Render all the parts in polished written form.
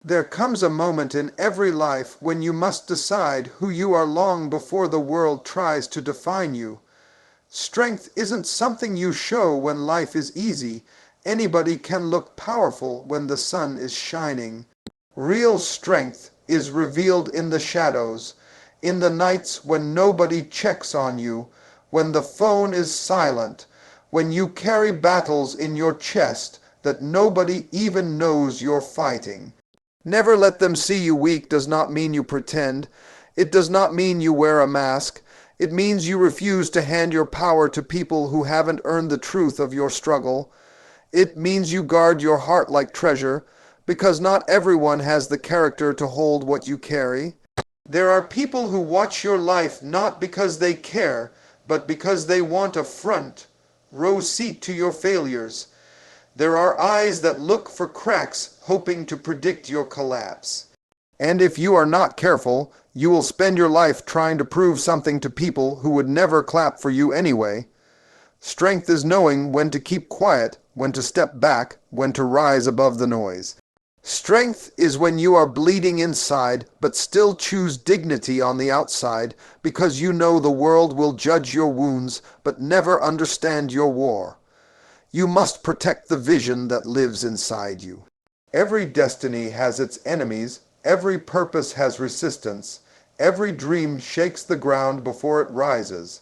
There comes a moment in every life when you must decide who you are long before the world tries to define you. Strength isn't something you show when life is easy. Anybody can look powerful when the sun is shining. Real strength is revealed in the shadows, in the nights when nobody checks on you, when the phone is silent, when you carry battles in your chest that nobody even knows you're fighting. Never let them see you weak does not mean you pretend. It does not mean you wear a mask. It means you refuse to hand your power to people who haven't earned the truth of your struggle. It means you guard your heart like treasure, because not everyone has the character to hold what you carry. There are people who watch your life not because they care, but because they want a front row seat to your failures. There are eyes that look for cracks, hoping to predict your collapse. And if you are not careful, you will spend your life trying to prove something to people who would never clap for you anyway. Strength is knowing when to keep quiet, when to step back, when to rise above the noise. Strength is when you are bleeding inside, but still choose dignity on the outside, because you know the world will judge your wounds, but never understand your war. You must protect the vision that lives inside you. Every destiny has its enemies, every purpose has resistance, every dream shakes the ground before it rises.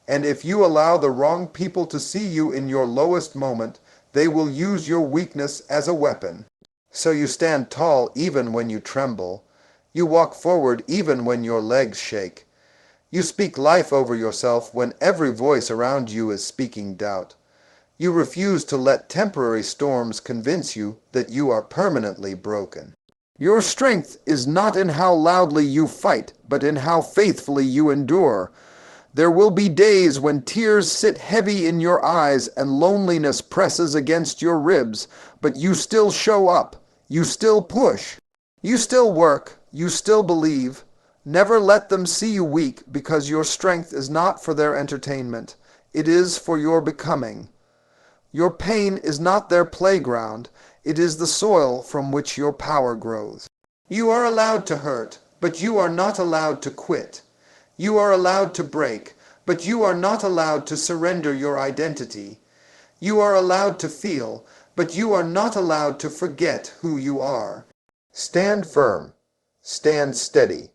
And if you allow the wrong people to see you in your lowest moment, they will use your weakness as a weapon. So you stand tall even when you tremble. You walk forward even when your legs shake. You speak life over yourself when every voice around you is speaking doubt. You refuse to let temporary storms convince you that you are permanently broken. Your strength is not in how loudly you fight, but in how faithfully you endure. There will be days when tears sit heavy in your eyes and loneliness presses against your ribs, but you still show up, you still push, you still work, you still believe. Never let them see you weak, because your strength is not for their entertainment. It is for your becoming. Your pain is not their playground. It is the soil from which your power grows. You are allowed to hurt, but you are not allowed to quit. You are allowed to break, but you are not allowed to surrender your identity. You are allowed to feel, but you are not allowed to forget who you are. Stand firm. Stand steady.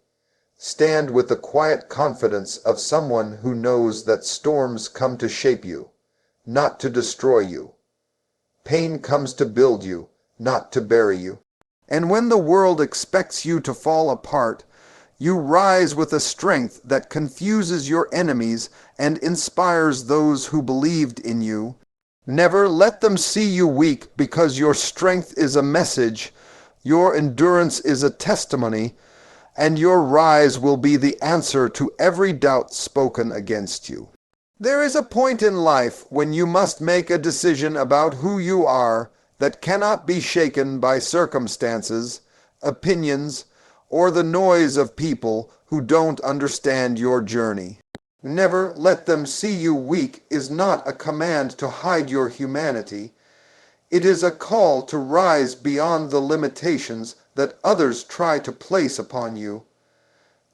Stand with the quiet confidence of someone who knows that storms come to shape you, not to destroy you. Pain comes to build you, not to bury you. And when the world expects you to fall apart, you rise with a strength that confuses your enemies and inspires those who believed in you. Never let them see you weak, because your strength is a message, your endurance is a testimony, and your rise will be the answer to every doubt spoken against you. There is a point in life when you must make a decision about who you are that cannot be shaken by circumstances, opinions, or the noise of people who don't understand your journey. Never let them see you weak is not a command to hide your humanity. It is a call to rise beyond the limitations that others try to place upon you.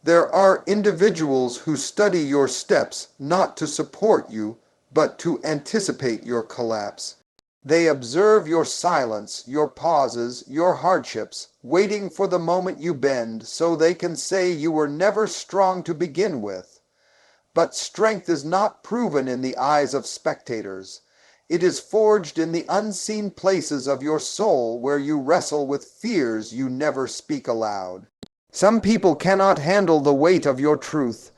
There are individuals who study your steps not to support you, but to anticipate your collapse. They observe your silence, your pauses, your hardships, waiting for the moment you bend so they can say you were never strong to begin with. But strength is not proven in the eyes of spectators. It is forged in the unseen places of your soul where you wrestle with fears you never speak aloud. Some people cannot handle the weight of your truth.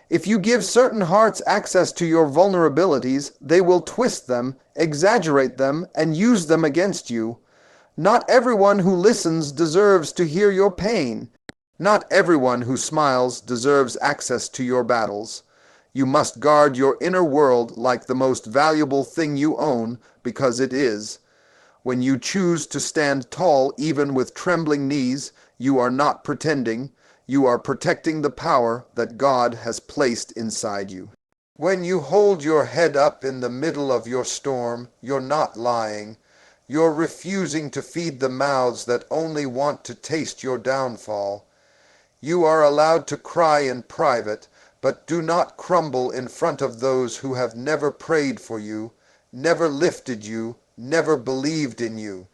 If you give certain hearts access to your vulnerabilities, they will twist them, exaggerate them, and use them against you. Not everyone who listens deserves to hear your pain. Not everyone who smiles deserves access to your battles. You must guard your inner world like the most valuable thing you own, because it is. When you choose to stand tall even with trembling knees, you are not pretending. You are protecting the power that God has placed inside you. When you hold your head up in the middle of your storm, you're not lying. You're refusing to feed the mouths that only want to taste your downfall. You are allowed to cry in private, but do not crumble in front of those who have never prayed for you, never lifted you, never believed in you.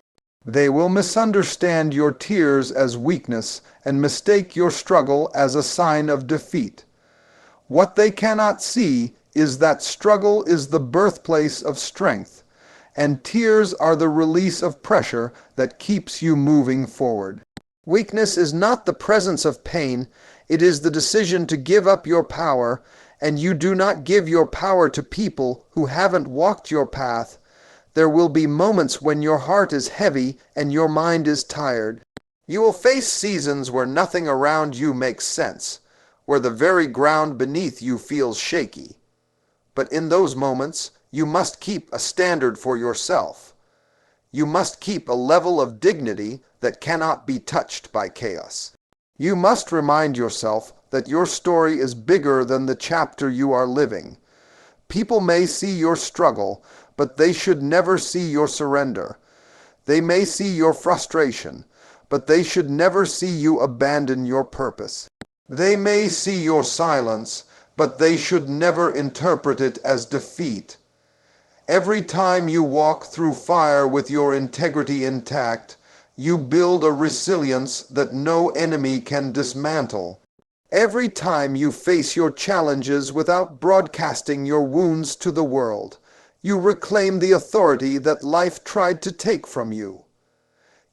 They will misunderstand your tears as weakness and mistake your struggle as a sign of defeat. What they cannot see is that struggle is the birthplace of strength, and tears are the release of pressure that keeps you moving forward. Weakness is not the presence of pain, it is the decision to give up your power, and you do not give your power to people who haven't walked your path. There will be moments when your heart is heavy and your mind is tired. You will face seasons where nothing around you makes sense, where the very ground beneath you feels shaky. But in those moments, you must keep a standard for yourself. You must keep a level of dignity that cannot be touched by chaos. You must remind yourself that your story is bigger than the chapter you are living. People may see your struggle, but they should never see your surrender. They may see your frustration, but they should never see you abandon your purpose. They may see your silence, but they should never interpret it as defeat. Every time you walk through fire with your integrity intact, you build a resilience that no enemy can dismantle. Every time you face your challenges without broadcasting your wounds to the world, you reclaim the authority that life tried to take from you.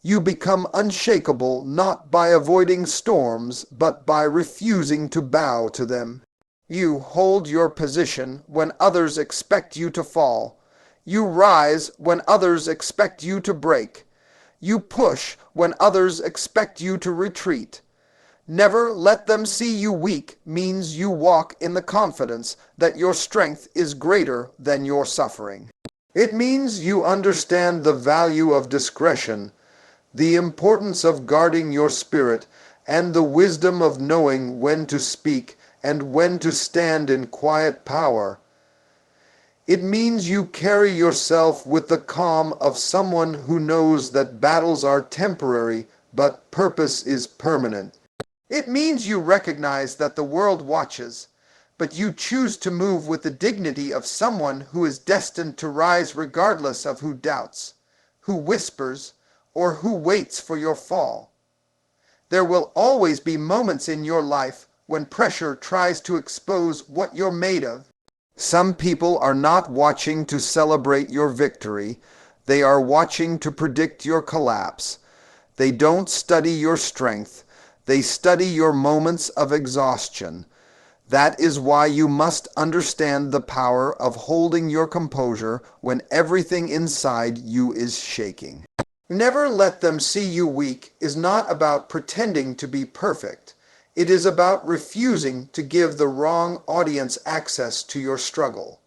You become unshakable not by avoiding storms, but by refusing to bow to them. You hold your position when others expect you to fall. You rise when others expect you to break. You push when others expect you to retreat. Never let them see you weak means you walk in the confidence that your strength is greater than your suffering. It means you understand the value of discretion, the importance of guarding your spirit, and the wisdom of knowing when to speak and when to stand in quiet power. It means you carry yourself with the calm of someone who knows that battles are temporary, but purpose is permanent. It means you recognize that the world watches, but you choose to move with the dignity of someone who is destined to rise regardless of who doubts, who whispers, or who waits for your fall. There will always be moments in your life when pressure tries to expose what you're made of. Some people are not watching to celebrate your victory. They are watching to predict your collapse. They don't study your strength. They study your moments of exhaustion. That is why you must understand the power of holding your composure when everything inside you is shaking. Never let them see you weak is not about pretending to be perfect. It is about refusing to give the wrong audience access to your struggle.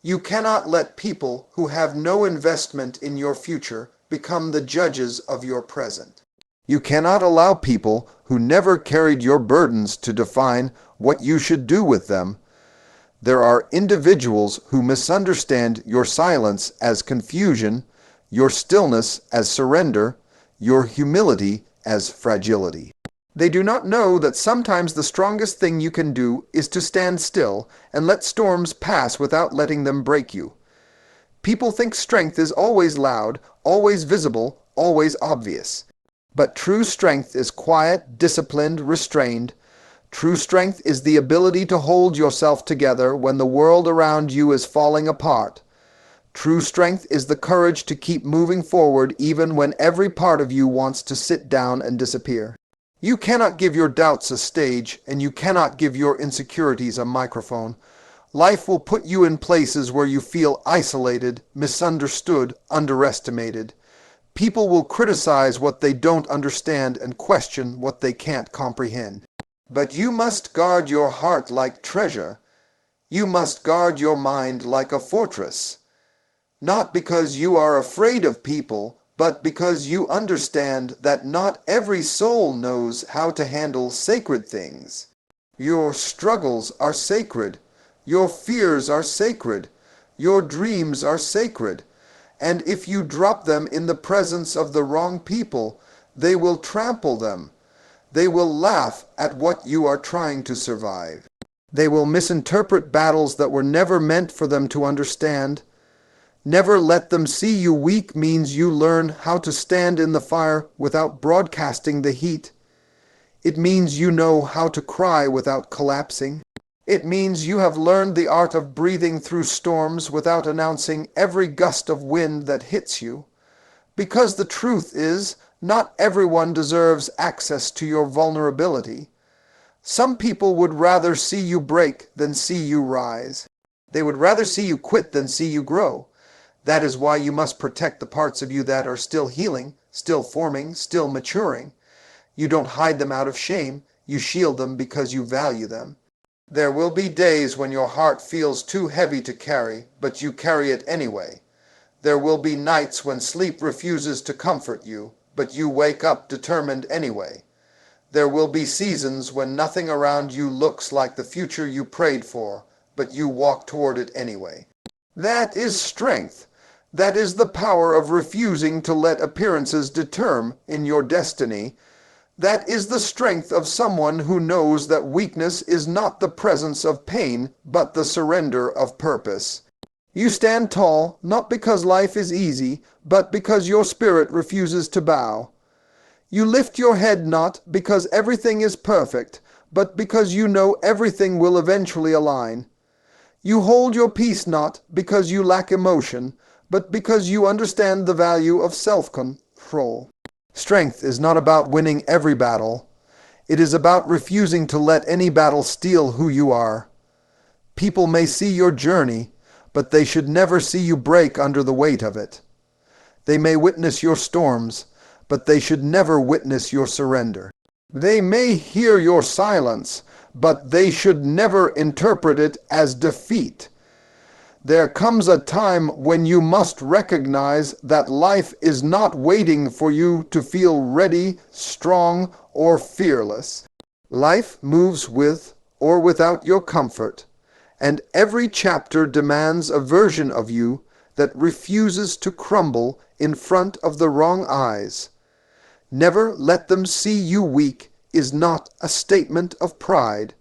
You cannot let people who have no investment in your future become the judges of your present. You cannot allow people who never carried your burdens to define what you should do with them. There are individuals who misunderstand your silence as confusion, your stillness as surrender, your humility as fragility. They do not know that sometimes the strongest thing you can do is to stand still and let storms pass without letting them break you. People think strength is always loud, always visible, always obvious. But true strength is quiet, disciplined, restrained. True strength is the ability to hold yourself together when the world around you is falling apart. True strength is the courage to keep moving forward even when every part of you wants to sit down and disappear. You cannot give your doubts a stage, and you cannot give your insecurities a microphone. Life will put you in places where you feel isolated, misunderstood, underestimated. People will criticize what they don't understand and question what they can't comprehend. But you must guard your heart like treasure. You must guard your mind like a fortress. Not because you are afraid of people, but because you understand that not every soul knows how to handle sacred things. Your struggles are sacred. Your fears are sacred. Your dreams are sacred. And if you drop them in the presence of the wrong people, they will trample them. They will laugh at what you are trying to survive. They will misinterpret battles that were never meant for them to understand. Never let them see you weak means you learn how to stand in the fire without broadcasting the heat. It means you know how to cry without collapsing. It means you have learned the art of breathing through storms without announcing every gust of wind that hits you. Because the truth is, not everyone deserves access to your vulnerability. Some people would rather see you break than see you rise. They would rather see you quit than see you grow. That is why you must protect the parts of you that are still healing, still forming, still maturing. You don't hide them out of shame. You shield them because you value them. There will be days when your heart feels too heavy to carry, but you carry it anyway. There will be nights when sleep refuses to comfort you, but you wake up determined anyway. There will be seasons when nothing around you looks like the future you prayed for, but you walk toward it anyway. That is strength. That is the power of refusing to let appearances determine in your destiny. That is the strength of someone who knows that weakness is not the presence of pain, but the surrender of purpose. You stand tall, not because life is easy, but because your spirit refuses to bow. You lift your head not because everything is perfect, but because you know everything will eventually align. You hold your peace not because you lack emotion, but because you understand the value of self-control. Strength is not about winning every battle. It is about refusing to let any battle steal who you are. People may see your journey, but they should never see you break under the weight of it. They may witness your storms, but they should never witness your surrender. They may hear your silence, but they should never interpret it as defeat. There comes a time when you must recognize that life is not waiting for you to feel ready, strong, or fearless. Life moves with or without your comfort, and every chapter demands a version of you that refuses to crumble in front of the wrong eyes. Never let them see you weak is not a statement of pride.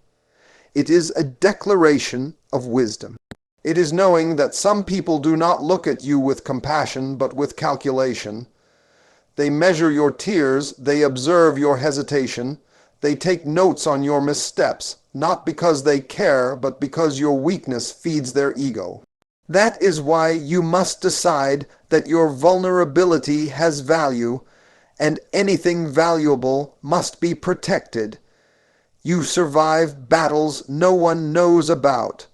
It is a declaration of wisdom. It is knowing that some people do not look at you with compassion, but with calculation. They measure your tears, they observe your hesitation, they take notes on your missteps, not because they care, but because your weakness feeds their ego. That is why you must decide that your vulnerability has value, and anything valuable must be protected. You survive battles no one knows about.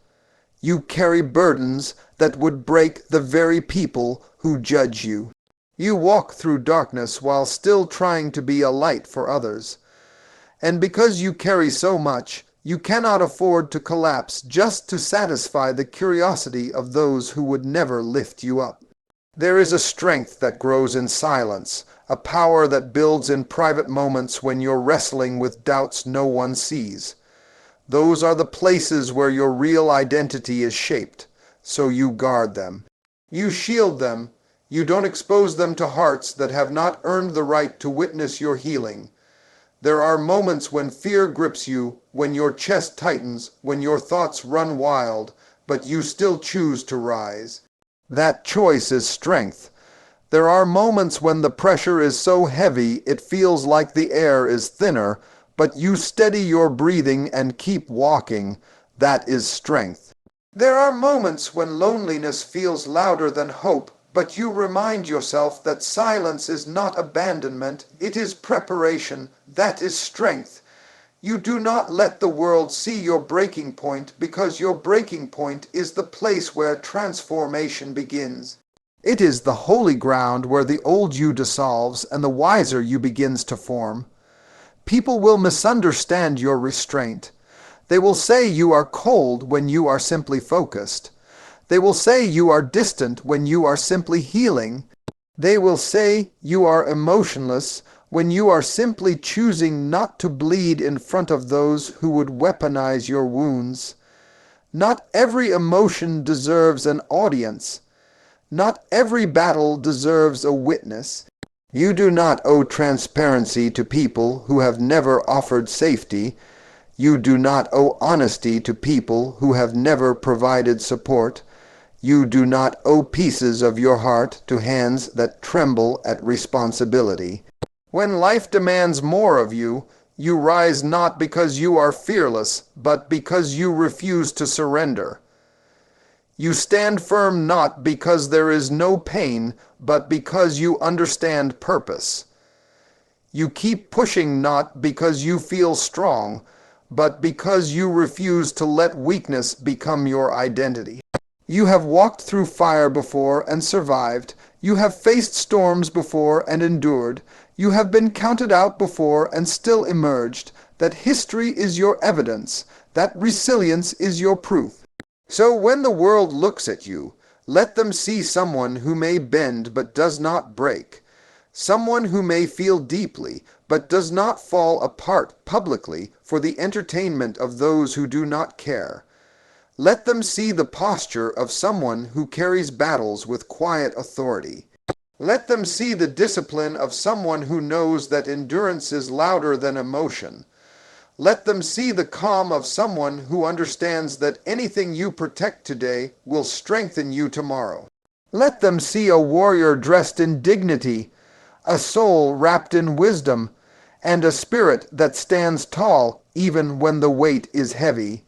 You carry burdens that would break the very people who judge you. You walk through darkness while still trying to be a light for others. And because you carry so much, you cannot afford to collapse just to satisfy the curiosity of those who would never lift you up. There is a strength that grows in silence, a power that builds in private moments when you're wrestling with doubts no one sees. Those are the places where your real identity is shaped, so you guard them. You shield them. You don't expose them to hearts that have not earned the right to witness your healing. There are moments when fear grips you, when your chest tightens, when your thoughts run wild, but you still choose to rise. That choice is strength. There are moments when the pressure is so heavy it feels like the air is thinner, but you steady your breathing and keep walking. That is strength. There are moments when loneliness feels louder than hope, but you remind yourself that silence is not abandonment, it is preparation. That is strength. You do not let the world see your breaking point, because your breaking point is the place where transformation begins. It is the holy ground where the old you dissolves and the wiser you begins to form. People will misunderstand your restraint. They will say you are cold when you are simply focused. They will say you are distant when you are simply healing. They will say you are emotionless when you are simply choosing not to bleed in front of those who would weaponize your wounds. Not every emotion deserves an audience. Not every battle deserves a witness. You do not owe transparency to people who have never offered safety. You do not owe honesty to people who have never provided support. You do not owe pieces of your heart to hands that tremble at responsibility. When life demands more of you, you rise not because you are fearless, but because you refuse to surrender. You stand firm not because there is no pain, but because you understand purpose. You keep pushing not because you feel strong, but because you refuse to let weakness become your identity. You have walked through fire before and survived. You have faced storms before and endured. You have been counted out before and still emerged. That history is your evidence. That resilience is your proof. So when the world looks at you, let them see someone who may bend but does not break. Someone who may feel deeply but does not fall apart publicly for the entertainment of those who do not care. Let them see the posture of someone who carries battles with quiet authority. Let them see the discipline of someone who knows that endurance is louder than emotion. Let them see the calm of someone who understands that anything you protect today will strengthen you tomorrow. Let them see a warrior dressed in dignity, a soul wrapped in wisdom, and a spirit that stands tall even when the weight is heavy.